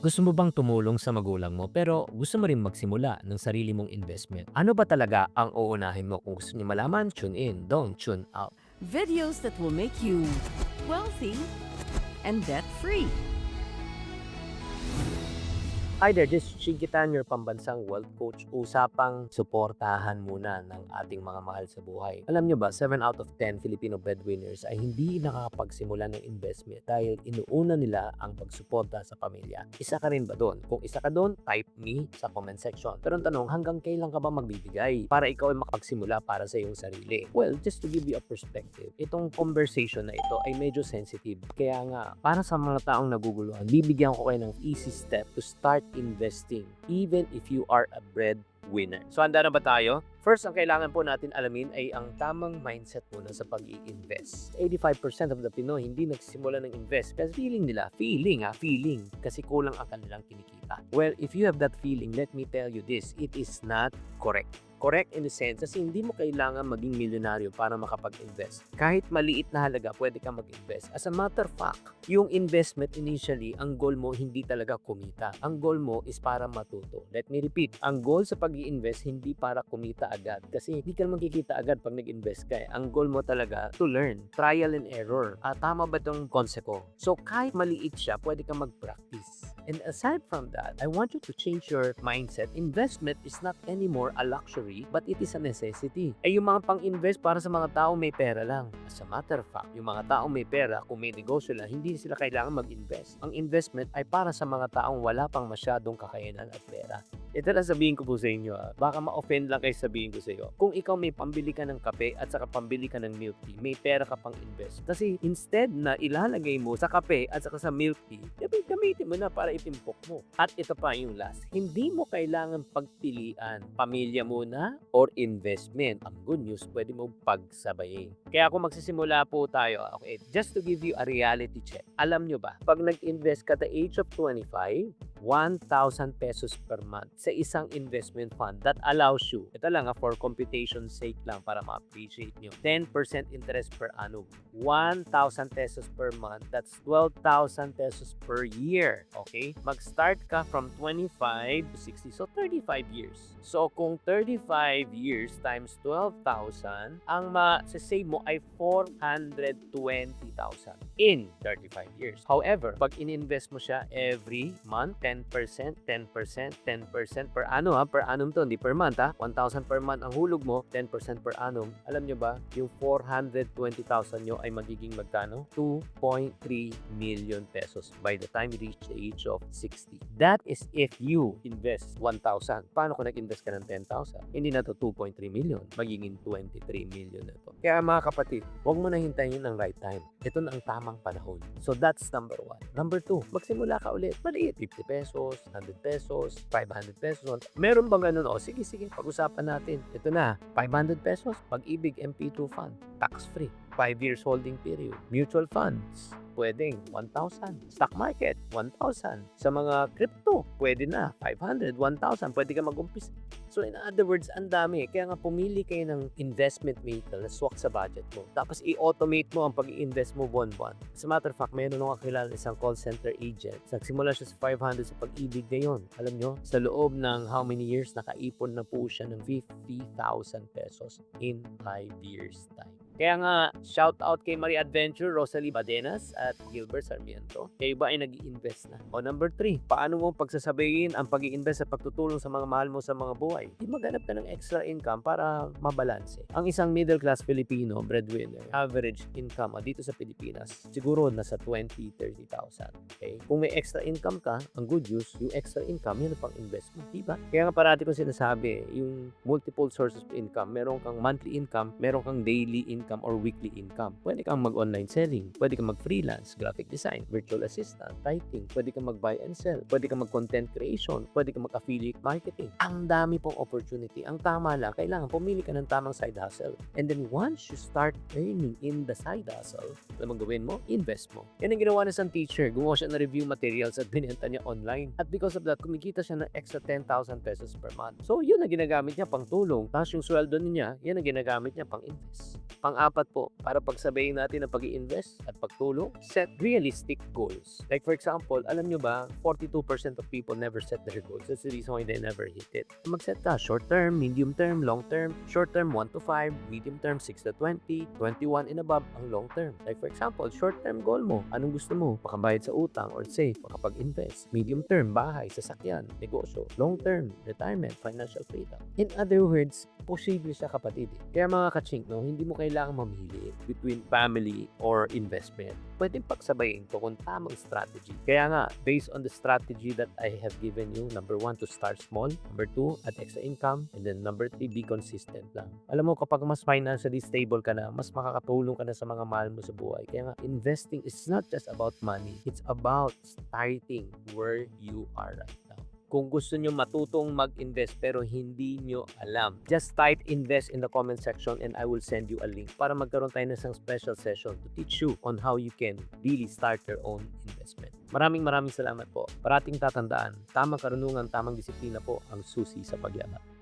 Gusto mo bang tumulong sa magulang mo pero gusto mo rin magsimula ng sarili mong investment? Ano ba talaga ang uunahin mo? Kung gusto niyo malaman, tune in, don't tune out. Videos that will make you wealthy and debt free. Hi there, this is Chigitan, your pambansang wealth coach. Usapang suportahan muna ng ating mga mahal sa buhay. Alam nyo ba, 7 out of 10 Filipino breadwinners ay hindi nakakapagsimula ng investment dahil inuuna nila ang pagsuporta sa pamilya. Isa ka rin ba doon? Kung isa ka doon, type me sa comment section. Pero ang tanong, hanggang kailan ka ba magbibigay para ikaw ay makapagsimula para sa iyong sarili? Well, just to give you a perspective, itong conversation na ito ay medyo sensitive. Kaya nga, para sa mga taong naguguluhan, bibigyan ko kayo ng easy step to start investing even if you are a breadwinner. So handa na ba tayo? First, ang kailangan po natin alamin ay ang tamang mindset muna sa pag-i-invest. 85% of the Pinoy hindi nagsisimula ng invest kasi feeling nila, feeling, kasi kulang ang kanilang kinikita. Well, if you have that feeling, let me tell you this, it is not correct. Correct in the sense kasi hindi mo kailangan maging milyonaryo para makapag-invest. Kahit maliit na halaga, pwede kang mag-invest. As a matter of fact, yung investment initially, ang goal mo hindi talaga kumita. Ang goal mo is para matuto. Let me repeat, ang goal sa pag-i-invest hindi para kumita agad. Kasi hindi ka naman kikita agad pag nag-invest ka. Ang goal mo talaga to learn. Trial and error. Tama ba itong concept ko? So kahit maliit siya, pwede kang mag-practice. And aside from that, I want you to change your mindset. Investment is not anymore a luxury, but it is a necessity. Ay yung mga pang-invest para sa mga tao may pera lang. As a matter of fact, yung mga tao may pera, kung may negosyo lang, hindi sila kailangan mag-invest. Ang investment ay para sa mga taong wala pang masyadong kakayanan at pera. Ito na sabihin ko po sa inyo, baka ma-offend lang kayo sabihin ko sa iyo. Kung ikaw may pambili ka ng kape at saka pambili ka ng milk tea, may pera ka pang invest. Kasi instead na ilalagay mo sa kape at saka sa milk tea, gamitin mo na para itimpok mo. At ito pa yung last, hindi mo kailangan pagpilian pamilya muna or investment. Ang good news, pwede mo pagsabayin. Kaya kung magsisimula po tayo, okay, just to give you a reality check. Alam nyo ba, pag nag-invest ka at the age of 25, 1,000 pesos per month sa isang investment fund that allows you, ito lang for computation sake lang para ma-appreciate nyo, 10% interest per annum. 1,000 pesos per month, that's 12,000 pesos per year. Okay? Mag-start ka from 25 to 60, so 35 years. So kung 35 years times 12,000, ang ma-save mo ay 420,000 in 35 years. However, pag in-invest mo siya every month, 10%, 10%, 10% per annum per annum to, hindi per month 1,000 per month ang hulog mo, 10% per annum. Alam nyo ba, yung 420,000 nyo ay magiging magkano? 2.3 million pesos by the time you reach the age of 60. That is if you invest 1,000. Paano kung nag-invest ka ng 10,000? Hindi na to 2.3 million, magiging 23 million na to. Kaya mga kapatid, huwag mo na hintayin ng right time. Ito na ang tamang panahon. So that's number 1. Number 2, magsimula ka ulit. Maliit, 50 pesos, 100 pesos, 500 pesos. Meron bang ganun? Sige, pag-usapan natin. Ito na, 500 pesos, Pag-ibig MP2 fund, tax-free. 5 years holding period. Mutual funds, pwedeng 1,000. Stock market, 1,000. Sa mga crypto, pwede na 500, 1,000. Pwede ka mag-umpisa. So in other words, ang dami. Kaya nga pumili kayo ng investment vehicle na swak sa budget mo. Tapos i-automate mo ang pag-i-invest mo buwan-buwan. As a matter of fact, mayroon akong kakilala isang call center agent. Nagsimula siya sa 500 sa pag-ibig ngayon. Alam nyo, sa loob ng how many years, nakaipon na po siya ng 50,000 pesos in 5 years time. Kaya nga, shout out kay Marie Adventure, Rosalie Badenas at Gilbert Sarmiento. Kayo ba ay nag-i-invest na? O number 3, paano mo pagsasabayin ang pag-i-invest sa pagtutulong sa mga mahal mo sa mga buhay? Di maghanap ka ng extra income para mabalanse. Ang isang middle class Filipino breadwinner, average income dito sa Pilipinas, siguro nasa 20,000-30,000. Okay? Kung may extra income ka, ang good news, yung extra income, yun ang pang investment. Diba? Kaya nga parati kong sinasabi, yung multiple sources of income, meron kang monthly income, meron kang daily income or weekly income. Pwede kang mag-online selling, pwede kang mag-freelance, graphic design, virtual assistant, writing, pwede kang mag-buy and sell, pwede kang mag-content creation, pwede kang mag-affiliate marketing. Ang dami pong opportunity. Ang tama lang, kailangan pumili ka ng tamang side hustle. And then once you start earning in the side hustle, alam mo gawin mo? Invest mo. Yan ang ginawa ng isang teacher. Gumawa siya ng review materials at binenta niya online. At because of that, kumikita siya ng extra 10,000 pesos per month. So, yun ang ginagamit niya pang tulong. Tapos yung sweldo niya, yan ang ginagamit niya pang invest. Pang-apat po, para pagsabayin natin ang pag-i-invest at pagtulong, set realistic goals. Like for example, alam nyo ba, 42% of people never set their goals. That's the reason why they never hit it. Mag-set ka, short term, medium term, long term. Short term, 1 to 5, medium term, 6 to 20, 21 and above ang long term. Like for example, short term goal mo, anong gusto mo? Makabayad sa utang or save, makapag-invest. Medium term, bahay, sasakyan, negosyo. Long term, retirement, financial freedom. In other words, posible siya kapatid. Kaya mga kachink, no, hindi mo kailangan mamili between family or investment. Pwedeng pagsabayin to kung tamang strategy. Kaya nga, based on the strategy that I have given you, number 1, to start small. Number 2, at extra income. And then number 3, be consistent lang. Alam mo, kapag mas financially stable ka na, mas makakatulong ka na sa mga mahal mo sa buhay. Kaya nga, investing is not just about money. It's about starting where you are right now. Kung gusto nyo matutong mag-invest pero hindi nyo alam, just type invest in the comment section and I will send you a link para magkaroon tayo ng isang special session to teach you on how you can really start your own investment. Maraming salamat po. Parating tatandaan, tamang karunungan, tamang disiplina po ang susi sa pagyaman.